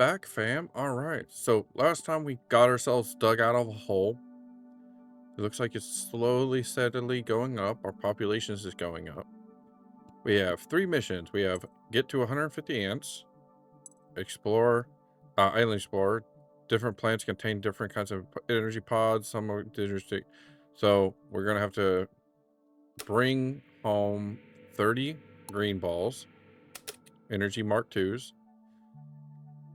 back, fam. All right. So last time we got ourselves dug out of a hole. It looks like it's slowly, steadily going up. Our populations is going up. We have 3 missions. We have get to 150 ants, explore, island explorer. Different plants contain different kinds of energy pods. Some are interesting. So we're gonna have to bring home 30 green balls, energy Mark twos.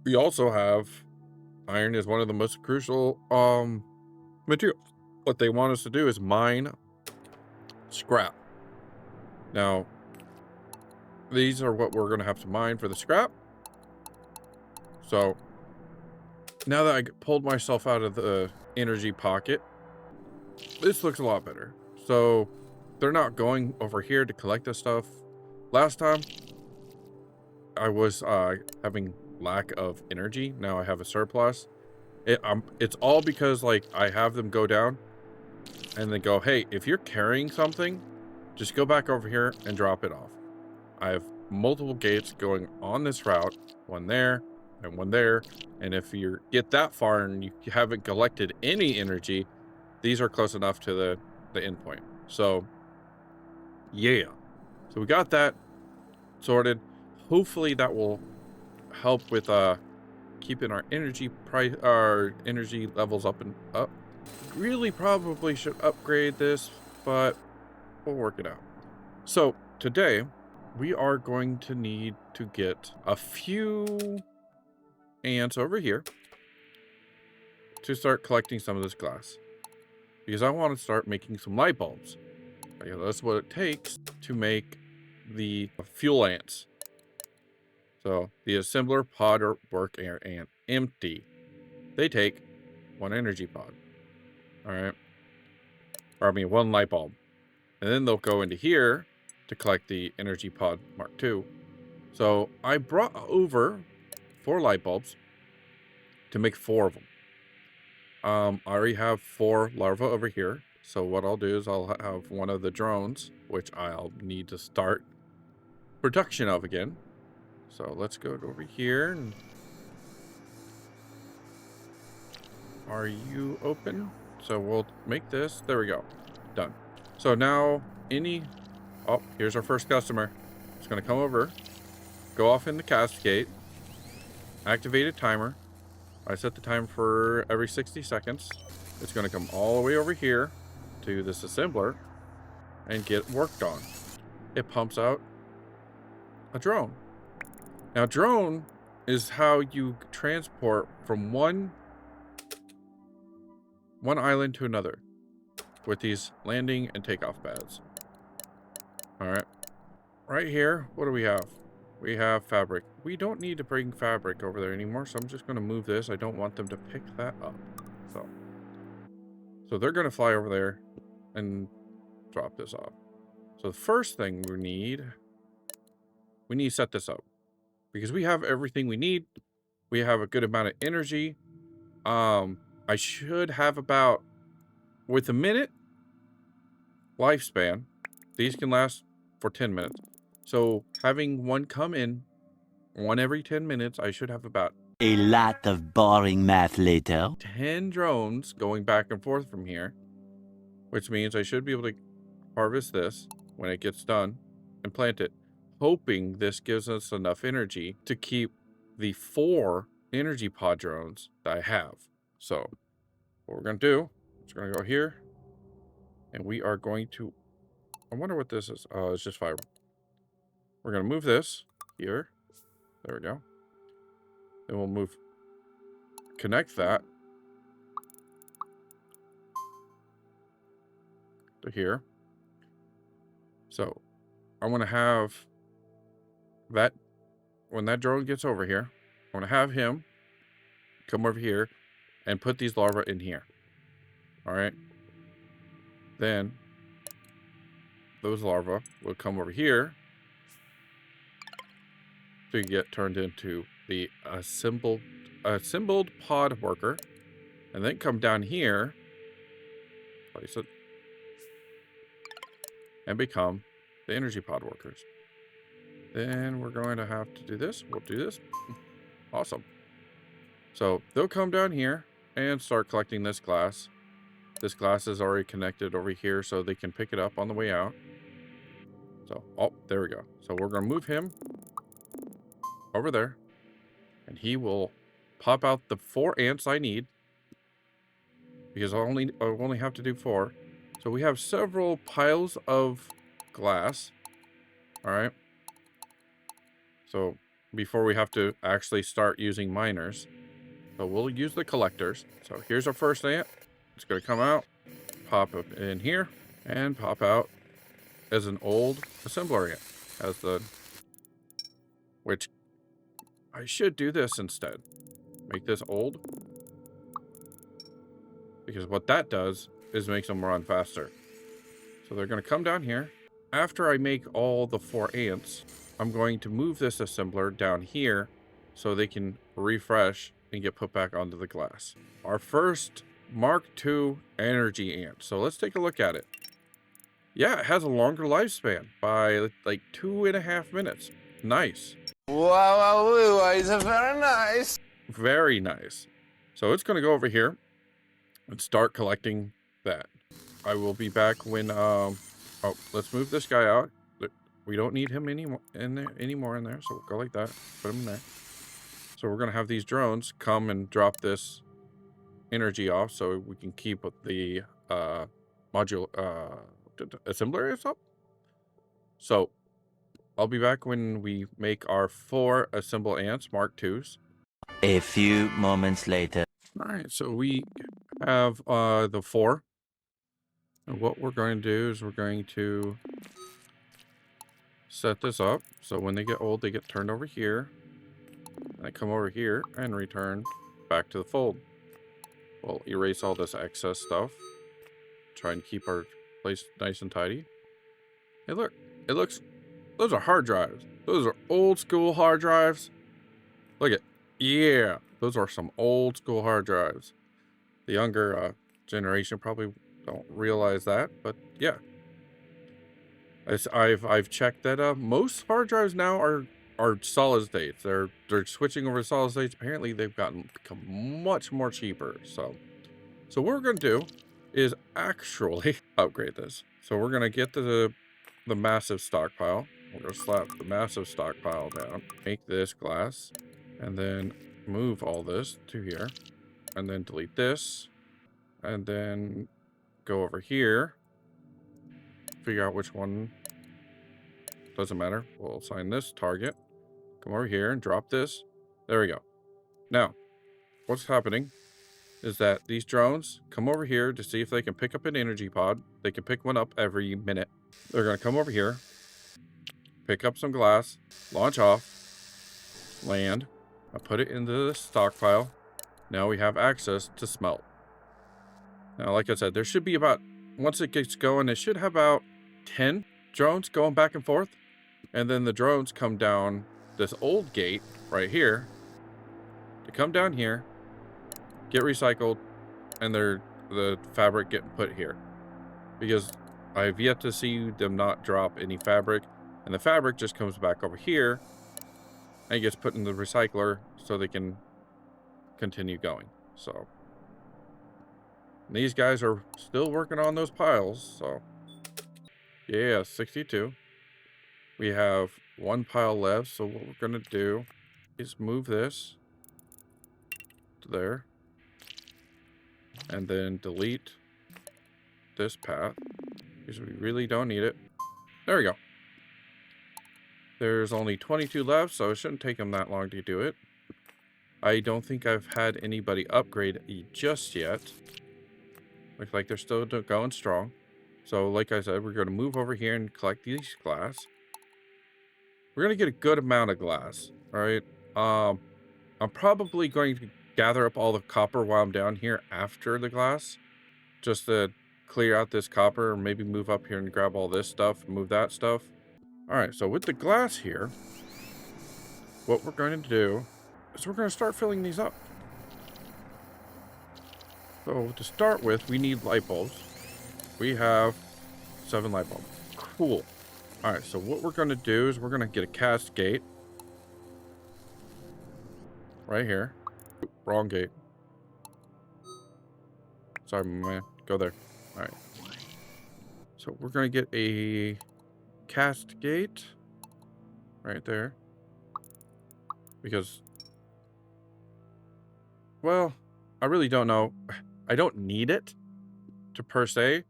We also have iron is one of the most crucial material. What they want us to do is mine scrap. Now, these are what we're going to have to mine for the scrap. So, now that I pulled myself out of the energy pocket, this looks a lot better. So, they're not going over here to collect this stuff. Last time, I was having lack of energy. Now I have a surplus. It's all because, like, I have them go down and they go, hey, if you're carrying something, just go back over here and drop it off. I have multiple gates going on this route, one there and one there. And if you get that far and you haven't collected any energy, these are close enough to the end point. So, yeah. So we got that sorted. Hopefully that will help with keeping our energy levels up and up. Really probably should upgrade this, but we'll work it out. So today we are going to need to get a few ants over here to start collecting some of this glass, because I want to start making some light bulbs. That's what it takes to make the fuel ants. So the assembler pod or work ant empty. They take 1 energy pod. All right. Or I mean 1 light bulb. And then they'll go into here to collect the energy pod Mark II. So I brought over 4 light bulbs to make 4 of them. I already have 4 larvae over here. So what I'll do is I'll have one of the drones, which I'll need to start production of again. So let's go over here. And are you open? So we'll make this. There we go. Done. So now oh, here's our first customer. It's going to come over, go off in the cascade, activate a timer. I set the time for every 60 seconds. It's going to come all the way over here to this assembler and get worked on. It pumps out a drone. Now, drone is how you transport from one island to another with these landing and takeoff pads. All right. Right here, what do we have? We have fabric. We don't need to bring fabric over there anymore, so I'm just going to move this. I don't want them to pick that up. So they're going to fly over there and drop this off. So the first thing we need to set this up, because we have everything we need. We have a good amount of energy. I should have about, with a minute lifespan, these can last for 10 minutes. So having one come in, one every 10 minutes, I should have about a lot of boring math later. 10 drones going back and forth from here, which means I should be able to harvest this when it gets done and plant it, hoping this gives us enough energy to keep the 4 energy pod drones that I have. So what we're going to do is we're going to go here and we are going to, I wonder what this is. Oh, it's just fiber. We're going to move this here. There we go. Then we'll connect that to here. So I want to have that, when that drone gets over here, I want to have him come over here and put these larvae in here. All right. Then those larvae will come over here to get turned into the assembled pod worker, and then come down here, place it, and become the energy pod workers. Then we're going to have to do this. We'll do this. Awesome. So they'll come down here and start collecting this glass. This glass is already connected over here, so they can pick it up on the way out. So, oh, there we go. So we're going to move him over there, and he will pop out the 4 ants I need, because I only have to do 4. So we have several piles of glass. All right. So before we have to actually start using miners, so we'll use the collectors. So here's our first ant. It's going to come out, pop up in here, and pop out as an old assembler ant. As the, which I should do this instead. Make this old. Because what that does is makes them run faster. So they're going to come down here. After I make all the 4 ants, I'm going to move this assembler down here so they can refresh and get put back onto the glass. Our first Mark II energy ant. So let's take a look at it. Yeah, it has a longer lifespan by like 2.5 minutes. Nice. Wow, it's very nice. Very nice. So it's going to go over here and start collecting that. I will be back when, oh, let's move this guy out. We don't need him anymore in there. So we'll go like that, put him in there. So we're going to have these drones come and drop this energy off so we can keep the assembler up. So I'll be back when we make our 4 assemble ants, Mark IIs. A few moments later. All right, so we have the 4. And what we're going to do is we're going to set this up. So when they get old, they get turned over here. And they come over here and return back to the fold. We'll erase all this excess stuff. Try and keep our place nice and tidy. Hey, look. It looks... Those are hard drives. Those are old school hard drives. Look at... Yeah. Those are some old school hard drives. The younger generation probably don't realize that, but yeah. I've checked that most hard drives now are solid states. They're switching over to solid states. Apparently they've become much more cheaper. So what we're gonna do is actually upgrade this. So we're gonna get the massive stockpile. We're gonna slap the massive stockpile down, make this glass, and then move all this to here, and then delete this, and then go over here, figure out which one. Doesn't matter. We'll assign this target. Come over here and drop this. There we go. Now, what's happening is that these drones come over here to see if they can pick up an energy pod. They can pick one up every minute. They're going to come over here, pick up some glass, launch off, land, I put it into the stockpile. Now we have access to smelt. Now, like I said, there should be about, once it gets going, it should have about 10 drones going back and forth. And then the drones come down this old gate right here. They come down here, get recycled, and the fabric getting put here. Because I've yet to see them not drop any fabric. And the fabric just comes back over here and gets put in the recycler so they can continue going. So these guys are still working on those piles. So yeah, 62. We have 1 pile left. So what we're going to do is move this to there. And then delete this path because we really don't need it. There we go. There's only 22 left, so it shouldn't take them that long to do it. I don't think I've had anybody upgrade just yet. Looks like they're still going strong. So like I said, we're going to move over here and collect these glass. We're going to get a good amount of glass. All right. I'm probably going to gather up all the copper while I'm down here after the glass. Just to clear out this copper, or maybe move up here and grab all this stuff, move that stuff. All right, so with the glass here, what we're going to do is we're going to start filling these up. So to start with, we need light bulbs. We have 7 light bulbs. Cool. All right, so what we're going to do is we're going to get a cast gate right here. wrong gate. Sorry, my man. Go there. All right. So we're going to get a cast gate right there. Because, well, I really don't know. I don't need it to per se,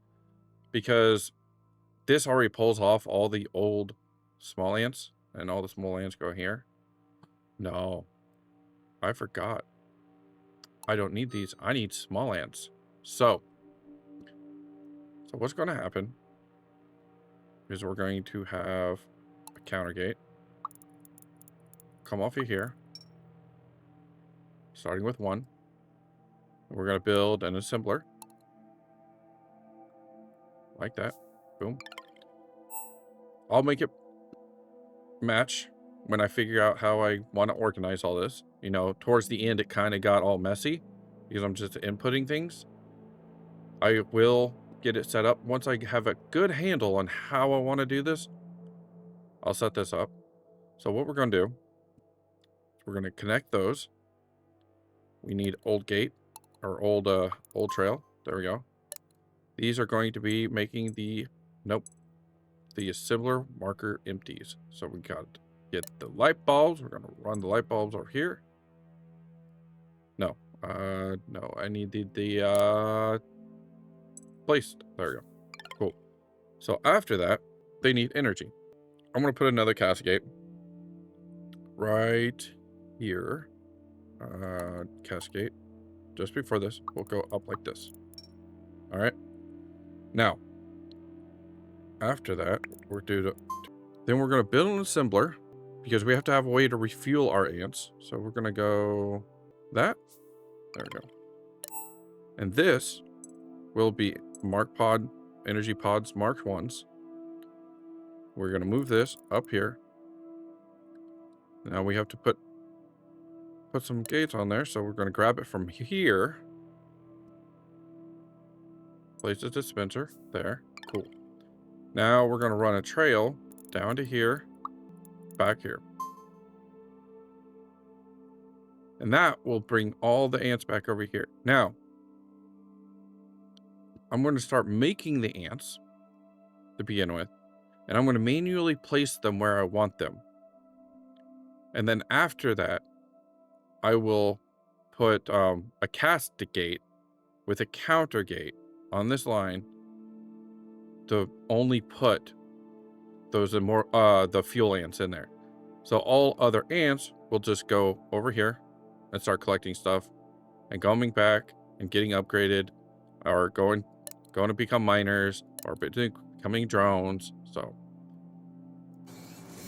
because this already pulls off all the old small ants, and all the small ants go here. No, I forgot. I don't need these. I need small ants. So what's going to happen is we're going to have a counter gate come off of here, starting with 1. We're going to build an assembler like that. Boom. I'll make it match when I figure out how I want to organize all this. You know, towards the end, it kind of got all messy because I'm just inputting things. I will get it set up. Once I have a good handle on how I want to do this, I'll set this up. So what we're going to do, we're going to connect those. We need old gate or old trail. There we go. These are going to be making the, nope, the assembler marker empties. So we got to get the light bulbs. We're going to run the light bulbs over here. No, I need the placed. There we go. Cool. So after that, they need energy. I'm going to put another cascade right here. Cascade. Just before this, we'll go up like this. All right. Now, after that, then we're going to build an assembler because we have to have a way to refuel our ants. So we're going to go that. There we go. And this will be Mark Pod, Energy Pods Mark 1s. We're going to move this up here. Now we have to put some gates on there. So we're going to grab it from here. Place the dispenser there. Cool. Now we're going to run a trail down to here, back here. And that will bring all the ants back over here. Now, I'm going to start making the ants to begin with. And I'm going to manually place them where I want them. And then after that, I will put a cast gate with a counter gate on this line to only put those the fuel ants in there. So all other ants will just go over here and start collecting stuff and coming back and getting upgraded, or going to become miners, or becoming drones. So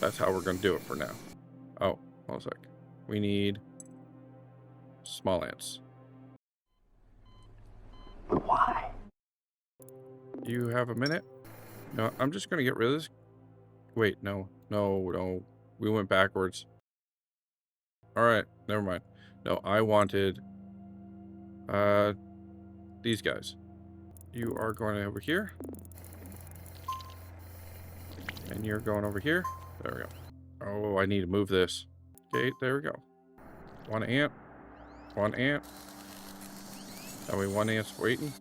that's how we're going to do it for now. Oh, hold on a sec. We need small ants. Why? You have a minute? No, I'm just going to get rid of this. Wait, no. We went backwards. All right, never mind. No, I wanted these guys. You are going over here. And you're going over here. There we go. Oh, I need to move this. Okay, there we go. One ant. One ant. That way one ant's waiting.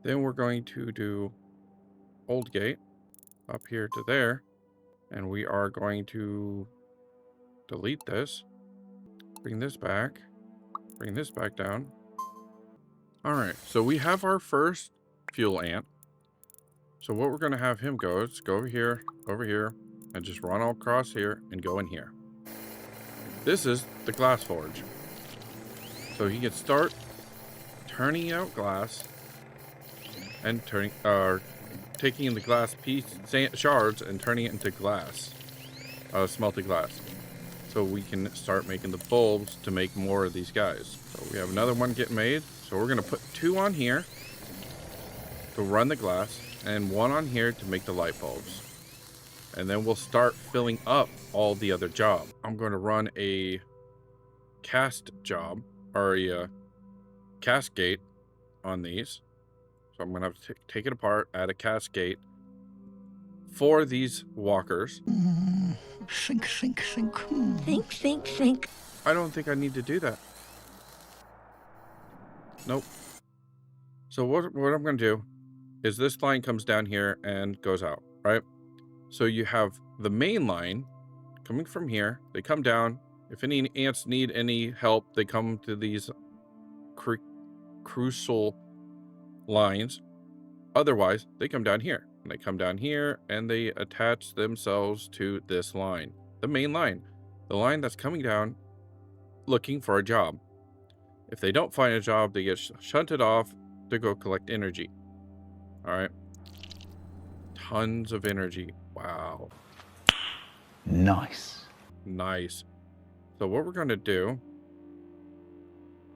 Then we're going to do old gate up here to there. And we are going to delete this. Bring this back. Bring this back down. All right, so we have our first fuel ant. So what we're going to have him go is go over here, and just run all across here and go in here. This is the glass forge. So he can start turning out glass and taking the glass shards and turning it into glass, smelted glass. So we can start making the bulbs to make more of these guys. So we have another one getting made. So we're going to put 2 on here to run the glass, and 1 on here to make the light bulbs. And then we'll start filling up all the other jobs. I'm going to run a cast job, or a cast gate on these. So I'm going to have to take it apart, add a cast gate for these walkers. Think. I don't think I need to do that. Nope. So what I'm going to do is this line comes down here and goes out, right? So you have the main line coming from here. They come down. If any ants need any help, they come to these crucial lines. Otherwise, they come down here. And they come down here and they attach themselves to this line. The main line. The line that's coming down looking for a job. If they don't find a job, they get shunted off to go collect energy. All right. Tons of energy. Wow. Nice. Nice. So what we're going to do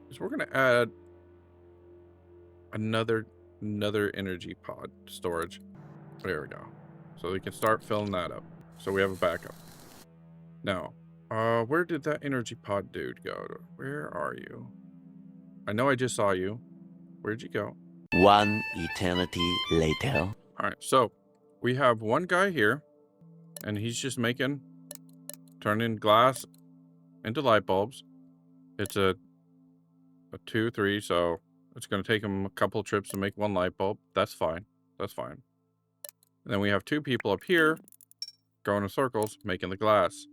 is we're going to add another energy pod storage. There we go. So we can start filling that up. So we have a backup. Now, where did that energy pod dude go? Where are you? I know I just saw you. Where'd you go? One eternity later. All right, so we have one guy here, and he's just turning glass into light bulbs. It's a 2, 3, so it's going to take him a couple trips to make one light bulb. That's fine. That's fine. And then we have 2 people up here going in circles, making the glass.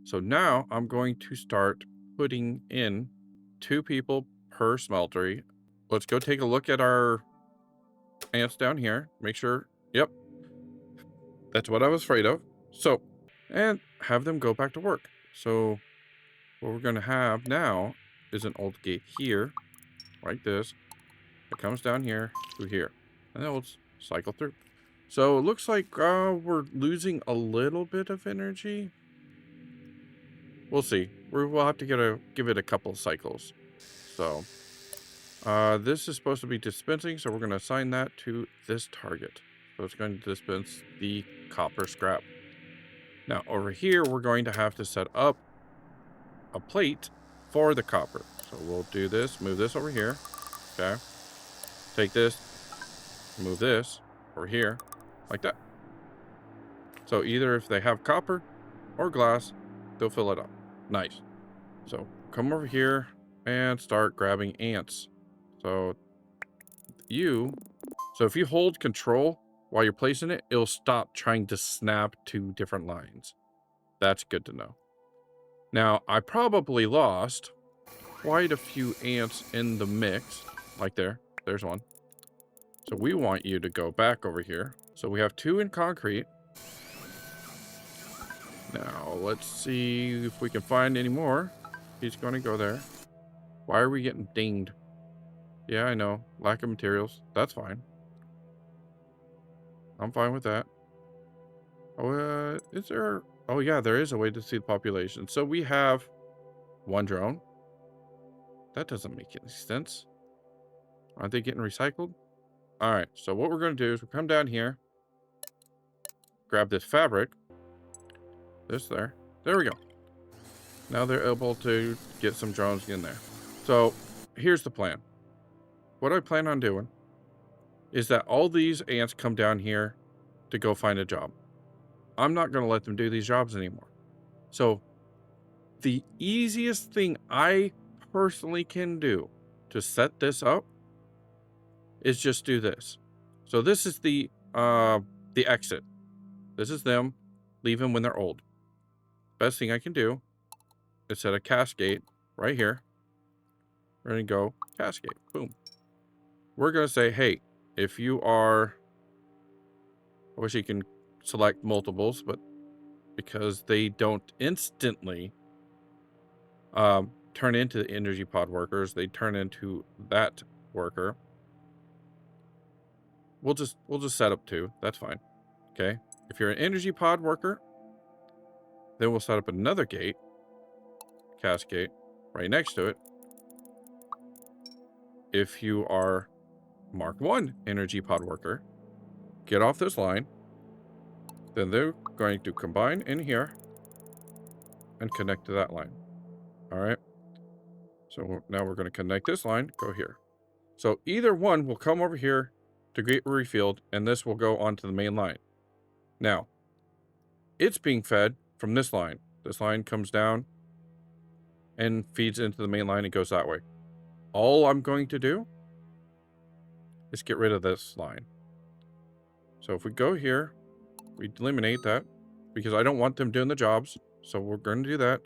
So now I'm going to start putting in 2 people per smeltery. Let's go take a look at our ants down here. Make sure. Yep. That's what I was afraid of. So, and have them go back to work. So what we're going to have now is an old gate here, like this. It comes down here through here. And then we'll cycle through. So it looks like we're losing a little bit of energy. We'll see. We'll have to give it a couple cycles. So this is supposed to be dispensing, so we're going to assign that to this target. So it's going to dispense the copper scrap. Now over here, we're going to have to set up a plate for the copper. So we'll do this, move this over here. Okay. Take this, move this over here, like that. So either if they have copper or glass, they'll fill it up. Nice. So come over here and start grabbing ants. So if you hold control while you're placing it, it'll stop trying to snap to different lines. That's good to know. Now, I probably lost quite a few ants in the mix. Like there's one. So we want you to go back over here. So we have 2 in concrete. Now, let's see if we can find any more. He's going to go there. Why are we getting dinged? Yeah, I know. Lack of materials. That's fine. I'm fine with that. Oh, is there... Oh, yeah, there is a way to see the population. So we have 1 drone. That doesn't make any sense. Aren't they getting recycled? All right, so what we're going to do is we'll come down here. Grab this fabric. There we go. Now they're able to get some drones in there. So here's the plan. What I plan on doing is that all these ants come down here to go find a job. I'm not going to let them do these jobs anymore. So the easiest thing I personally can do to set this up is just do this. So this is the exit. This is them leaving when they're old. Best thing I can do is set a cascade right here. We're going to go cascade. Boom. We're going to say, hey, if you are... I wish you can select multiples, but because they don't instantly turn into the energy pod workers, they turn into that worker. We'll just set up 2. That's fine. Okay. If you're an energy pod worker, then we'll set up another gate, cascade, right next to it. If you are Mark 1 energy pod worker, get off this line. Then they're going to combine in here and connect to that line. All right. So now we're going to connect this line, go here. So either one will come over here to get refilled, and this will go onto the main line. Now, it's being fed from this line. This line comes down and feeds into the main line and goes that way. all I'm going to do is get rid of this line. So if we go here, we eliminate that because I don't want them doing the jobs. So we're going to do that.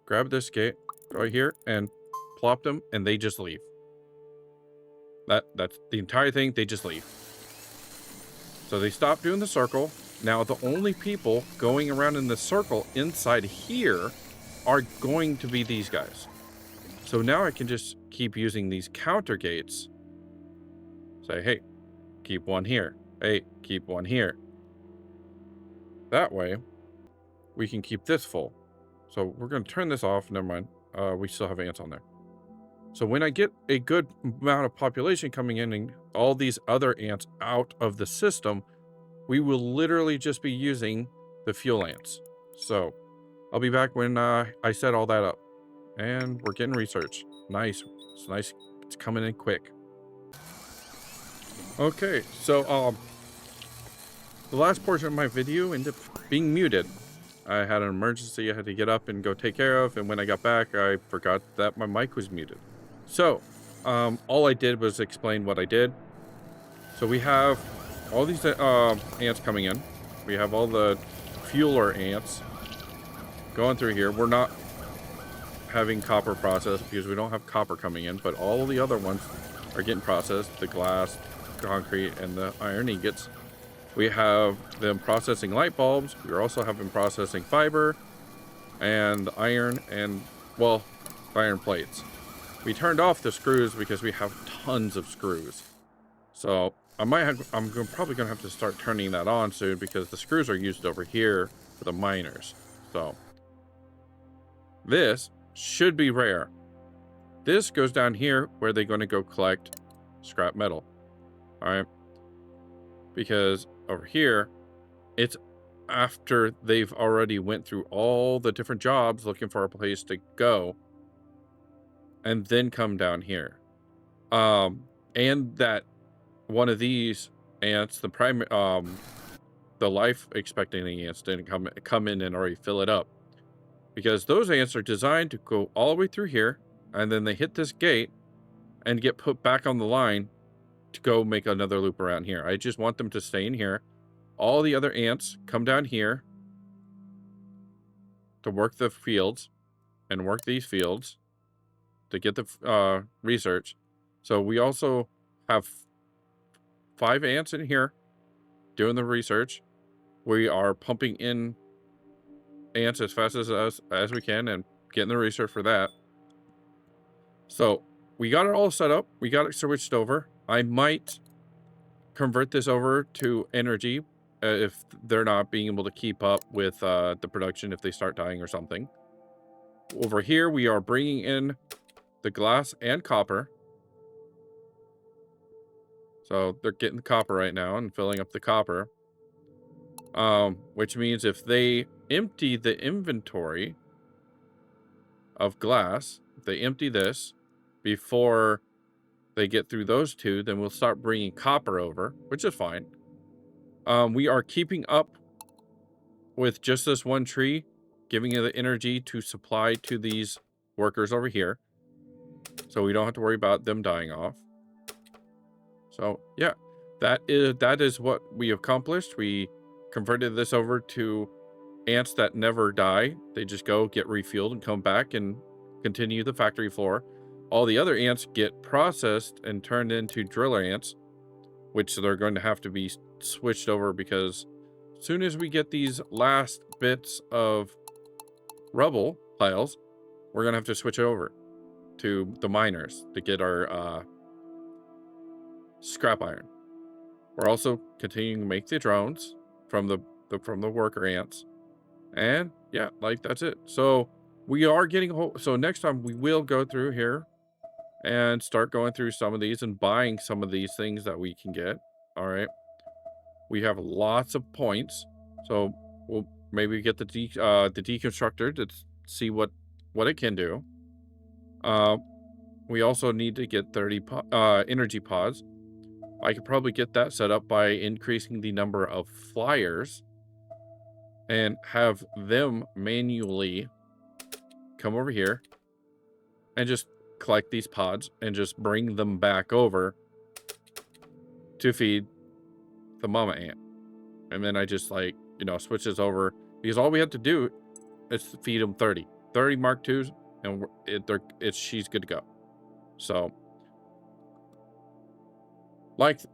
Grab this gate, go here, and plop them, and they just leave. That's the entire thing. They just leave. So they stop doing the circle. Now the only people going around in the circle inside here are going to be these guys. So now I can just keep using these counter gates. Say, hey, keep one here. Hey, keep one here. That way, we can keep this full. So we're going to turn this off. Never mind. We still have ants on there. So when I get a good amount of population coming in and all these other ants out of the system, we will literally just be using the fuel ants. So I'll be back when I set all that up. And we're getting research. Nice. It's nice. It's coming in quick. Okay, so the last portion of my video ended up being muted. I had an emergency I had to get up and go take care of, and when I got back, I forgot that my mic was muted. So, all I did was explain what I did. So we have all these ants coming in. We have all the fueler ants going through here. We're not having copper processed because we don't have copper coming in, but all the other ones are getting processed. The glass, concrete, and the iron ingots. We have them processing light bulbs. We're also having processing fiber and iron and, well, iron plates. We turned off the screws because we have tons of screws. So I'm probably gonna have to start turning that on soon because the screws are used over here for the miners. So this should be rare. This goes down here where they're going to go collect scrap metal. All right. Because over here, it's after they've already went through all the different jobs looking for a place to go and then come down here. And that one of these ants, the life expecting ants didn't come in and already fill it up. Because those ants are designed to go all the way through here, and then they hit this gate and get put back on the line to go make another loop around here. I just want them to stay in here. All the other ants come down here to work the fields and work these fields to get the research. So we also have 5 ants in here doing the research. We are pumping in ants as fast as we can and getting the research for that. So we got it all set up. We got it switched over. I might convert this over to energy if they're not being able to keep up with the production, if they start dying or something. Over here, we are bringing in the glass and copper. So they're getting the copper right now and filling up the copper. Which means if they empty the inventory of glass, if they empty this before they get through those two, then we'll start bringing copper over, which is fine. We are keeping up with just this one tree, giving it the energy to supply to these workers over here. So we don't have to worry about them dying off. So yeah, that is what we accomplished. We converted this over to ants that never die. They just go get refueled and come back and continue the factory floor. All the other ants get processed and turned into driller ants, which they're going to have to be switched over because as soon as we get these last bits of rubble piles, we're going to have to switch over to the miners to get our scrap iron. We're also continuing to make the drones from the worker ants. And yeah, like that's it. So we are getting so next time we will go through here and start going through some of these and buying some of these things that we can get. All right. We have lots of points. So we'll maybe get the deconstructor to see what it can do. We also need to get 30 energy pods. I could probably get that set up by increasing the number of flyers and have them manually come over here and just collect these pods and just bring them back over to feed the mama ant. And then I just like, you know, switch this over because all we have to do is feed them 30 Mark IIs and she's good to go. So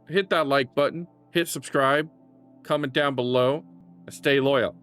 hit that like button, hit subscribe, comment down below, and stay loyal.